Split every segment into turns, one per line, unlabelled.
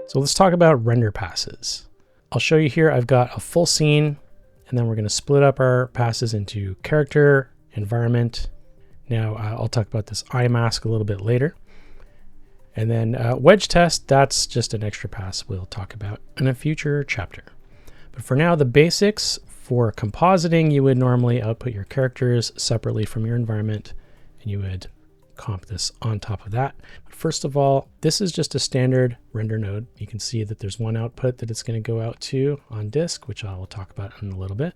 So let's talk about render passes. I'll show you here, I've got a full scene, and then we're going to split up our passes into character, environment. Now I'll talk about this eye mask a little bit later. And then wedge test, that's just an extra pass we'll talk about in a future chapter. But for now, the basics for compositing, you would normally output your characters separately from your environment, and you would comp this on top of that. But first of all, this is just a standard render node. You can see that there's one output that it's going to go out to on disk, which I will talk about in a little bit.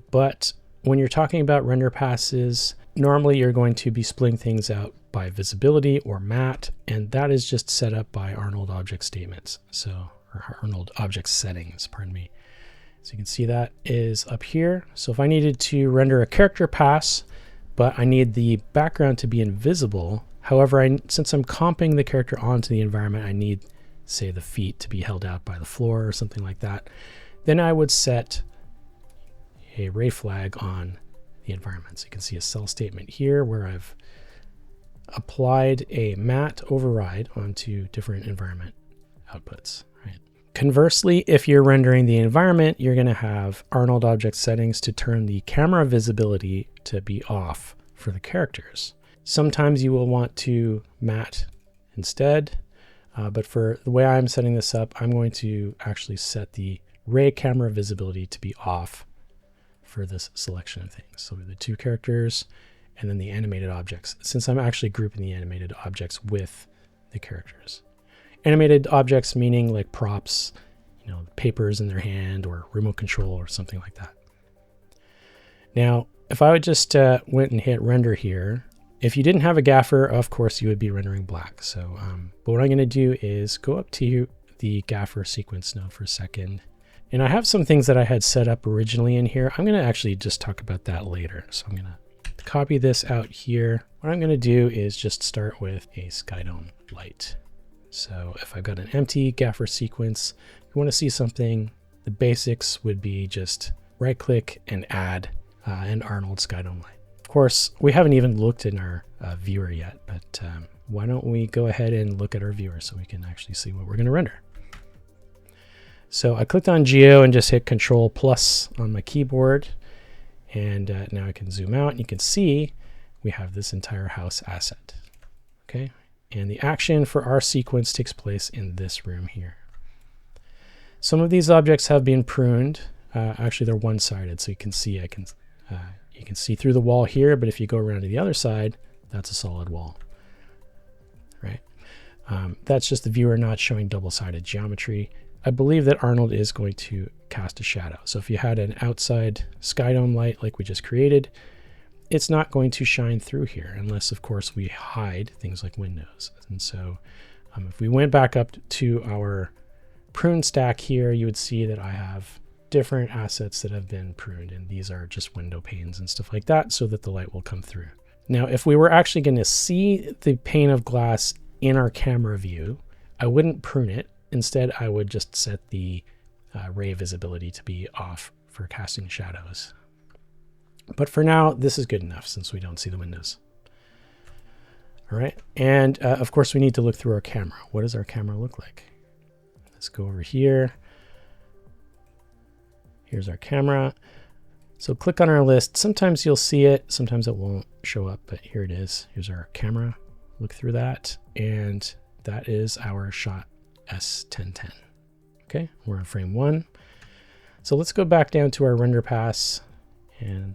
But when you're talking about render passes, normally you're going to be splitting things out by visibility or matte, and that is just set up by Arnold object statements. So, or Arnold object settings, pardon me. So you can see that is up here. So if I needed to render a character pass, but I need the background to be invisible. However, since I'm comping the character onto the environment, I need, say, the feet to be held out by the floor or something like that. Then I would set a ray flag on the environment. So you can see a cell statement here where I've applied a matte override onto different environment outputs. Right? Conversely, if you're rendering the environment, you're going to have Arnold object settings to turn the camera visibility to be off for the characters. Sometimes you will want to matte instead, but for the way I'm setting this up, I'm going to actually set the ray camera visibility to be off for this selection of things. So the two characters and then the animated objects, since I'm actually grouping the animated objects with the characters. Animated objects meaning like props, you know, papers in their hand or remote control or something like that. Now, if I would just went and hit render here, if you didn't have a gaffer, of course, you would be rendering black. So, but what I'm going to do is go up to the gaffer sequence node for a second. And I have some things that I had set up originally in here. I'm going to actually just talk about that later. So I'm going to copy this out here. What I'm going to do is just start with a skydome light. So if I've got an empty gaffer sequence, if you want to see something, the basics would be just right click and add an Arnold skydome light. Of course, we haven't even looked in our viewer yet, but why don't we go ahead and look at our viewer so we can actually see what we're going to render. So I clicked on Geo and just hit Control plus on my keyboard. And now I can zoom out and you can see we have this entire house asset. Okay. And the action for our sequence takes place in this room here. Some of these objects have been pruned. Actually, they're one-sided, so you can see you can see through the wall here, but if you go around to the other side, that's a solid wall. Right? That's just the viewer not showing double-sided geometry. I believe that Arnold is going to cast a shadow. So if you had an outside skydome light like we just created, it's not going to shine through here unless, of course, we hide things like windows. And so if we went back up to our prune stack here, you would see that I have different assets that have been pruned, and these are just window panes and stuff like that so that the light will come through. Now, if we were actually going to see the pane of glass in our camera view, I wouldn't prune it. Instead, I would just set the ray visibility to be off for casting shadows. But for now, this is good enough since we don't see the windows. All right, and of course we need to look through our camera. What does our camera look like? Let's go over here. Here's our camera. So click on our list. Sometimes you'll see it, sometimes it won't show up, but here it is. Here's our camera. Look through that, and that is our shot S1010. Okay, we're on frame 1. So let's go back down to our render pass and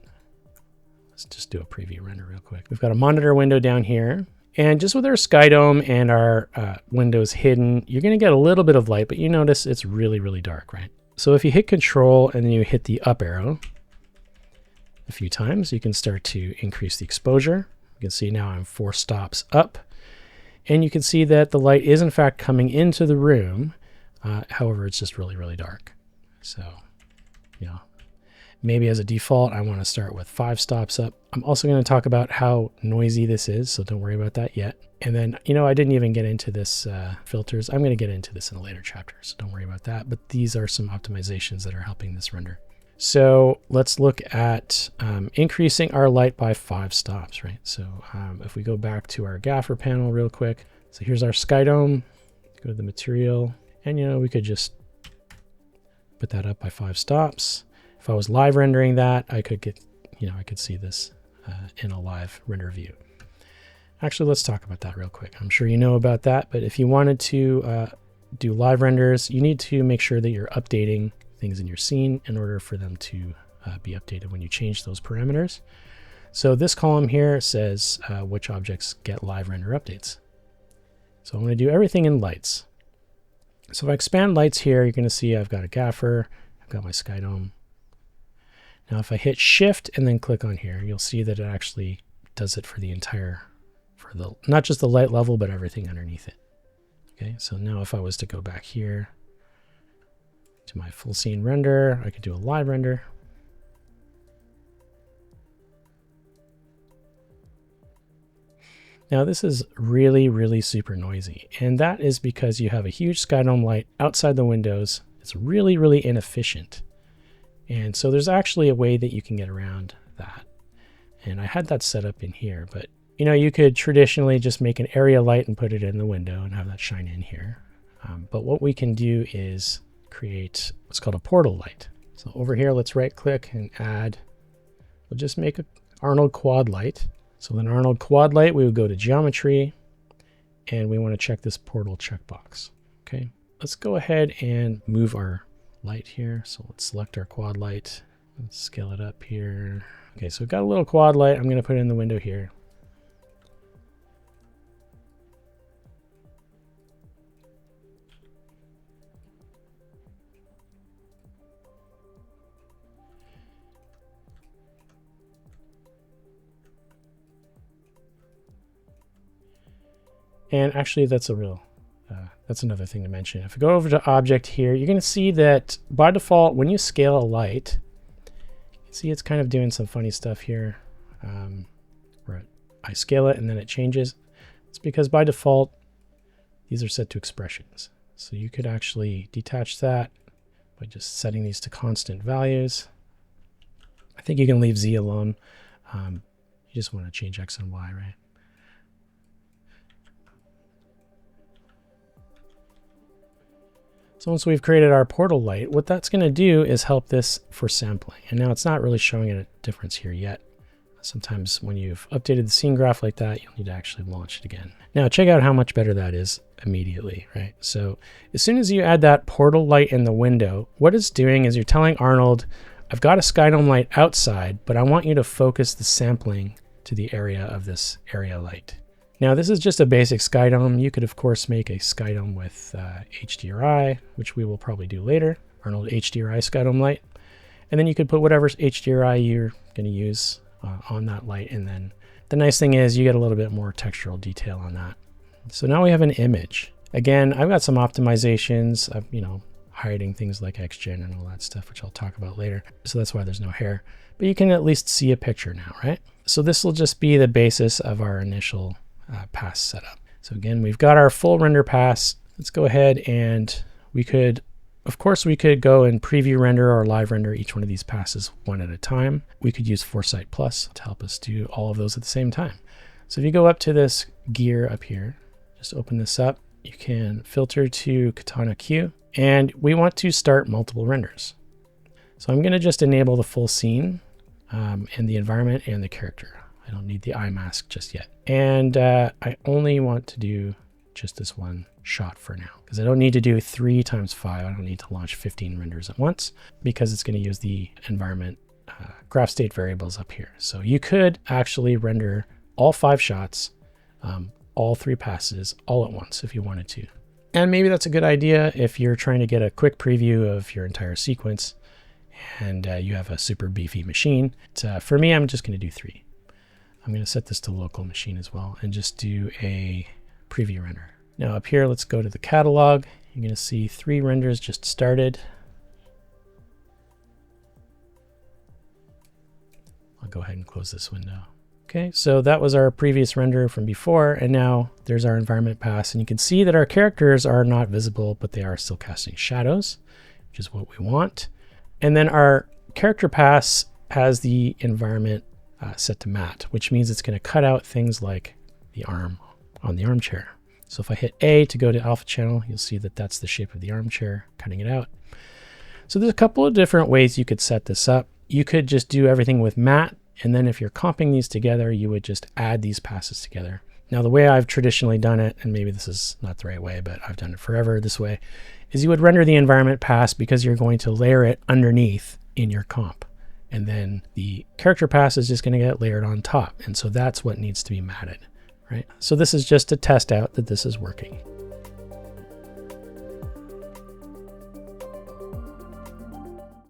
let's just do a preview render real quick. We've got a monitor window down here, and just with our skydome and our windows hidden, you're going to get a little bit of light, but you notice it's really, really dark, right? So if you hit Control and then you hit the up arrow a few times, you can start to increase the exposure. You can see now I'm 4 stops up, and you can see that the light is in fact coming into the room. However, it's just really, really dark. So, you know, maybe as a default, I want to start with 5 stops up. I'm also going to talk about how noisy this is, so don't worry about that yet. And then, you know, I didn't even get into this filters. I'm going to get into this in a later chapter, so don't worry about that. But these are some optimizations that are helping this render. So let's look at increasing our light by 5 stops, right? So if we go back to our gaffer panel real quick. So here's our skydome. go to the material, and we could just put that up by 5 stops. If I was live rendering that, I could get, I could see this in a live render view. Actually, let's talk about that real quick. I'm sure you know about that, but if you wanted to do live renders, you need to make sure that you're updating things in your scene in order for them to be updated when you change those parameters. So this column here says which objects get live render updates. So I'm going to do everything in lights. So if I expand lights here, you're going to see I've got a gaffer, I've got my sky dome. Now if I hit shift and then click on here, you'll see that it actually does it for the entire, not just the light level, but everything underneath it. Okay, so now if I was to go back here to my full scene render, I could do a live render. Now this is really, really super noisy, and that is because you have a huge sky dome light outside the windows. It's really, really inefficient. And so there's actually a way that you can get around that. And I had that set up in here, but you could traditionally just make an area light and put it in the window and have that shine in here. But what we can do is create what's called a portal light. So over here, let's right click and add, we'll just make an Arnold quad light. So then Arnold quad light, we would go to geometry and we want to check this portal checkbox. Okay, let's go ahead and move our light here. So let's select our quad light. Let's scale it up here. Okay, so we've got a little quad light. I'm going to put it in the window here. And actually, that's another thing to mention. If we go over to object here, you're going to see that by default, when you scale a light, you can see it's kind of doing some funny stuff here. Where I scale it and then it changes. It's because by default, these are set to expressions. So you could actually detach that by just setting these to constant values. I think you can leave Z alone. You just want to change X and Y, right? So once we've created our portal light, what that's going to do is help this for sampling. And now it's not really showing a difference here yet. Sometimes when you've updated the scene graph like that, you'll need to actually launch it again. Now check out how much better that is immediately, right? So as soon as you add that portal light in the window, what it's doing is you're telling Arnold, I've got a sky dome light outside, but I want you to focus the sampling to the area of this area light. Now this is just a basic sky dome. You could of course make a sky dome with HDRI, which we will probably do later, Arnold HDRI sky dome light. And then you could put whatever HDRI you're going to use on that light. And then the nice thing is you get a little bit more textural detail on that. So now we have an image. Again, I've got some optimizations of, hiding things like XGen and all that stuff, which I'll talk about later. So that's why there's no hair, but you can at least see a picture now, right? So this will just be the basis of our initial pass setup. So again, we've got our full render pass. Let's go ahead and we could go and preview render or live render each one of these passes one at a time. We could use Foresight Plus to help us do all of those at the same time. So if you go up to this gear up here, just open this up, you can filter to Katana Q, and we want to start multiple renders. So I'm going to just enable the full scene and the environment and the character. I don't need the eye mask just yet. And I only want to do just this one shot for now, because I don't need to do 3 times 5. I don't need to launch 15 renders at once because it's going to use the environment graph state variables up here. So you could actually render all 5 shots, all 3 passes all at once if you wanted to. And maybe that's a good idea if you're trying to get a quick preview of your entire sequence and you have a super beefy machine. For me, I'm just going to do 3. I'm going to set this to local machine as well and just do a preview render. Now up here, let's go to the catalog. You're going to see 3 renders just started. I'll go ahead and close this window. Okay, so that was our previous render from before, and now there's our environment pass, and you can see that our characters are not visible, but they are still casting shadows, which is what we want. And then our character pass has the environment set to matte, which means it's going to cut out things like the arm on the armchair. So if I hit A to go to alpha channel, you'll see that that's the shape of the armchair, cutting it out. So there's a couple of different ways you could set this up. You could just do everything with matte, and then if you're comping these together, you would just add these passes together. Now the way I've traditionally done it, and maybe this is not the right way, but I've done it forever this way, is you would render the environment pass because you're going to layer it underneath in your comp. And then the character pass is just going to get layered on top. And so that's what needs to be matted, right? So this is just to test out that this is working.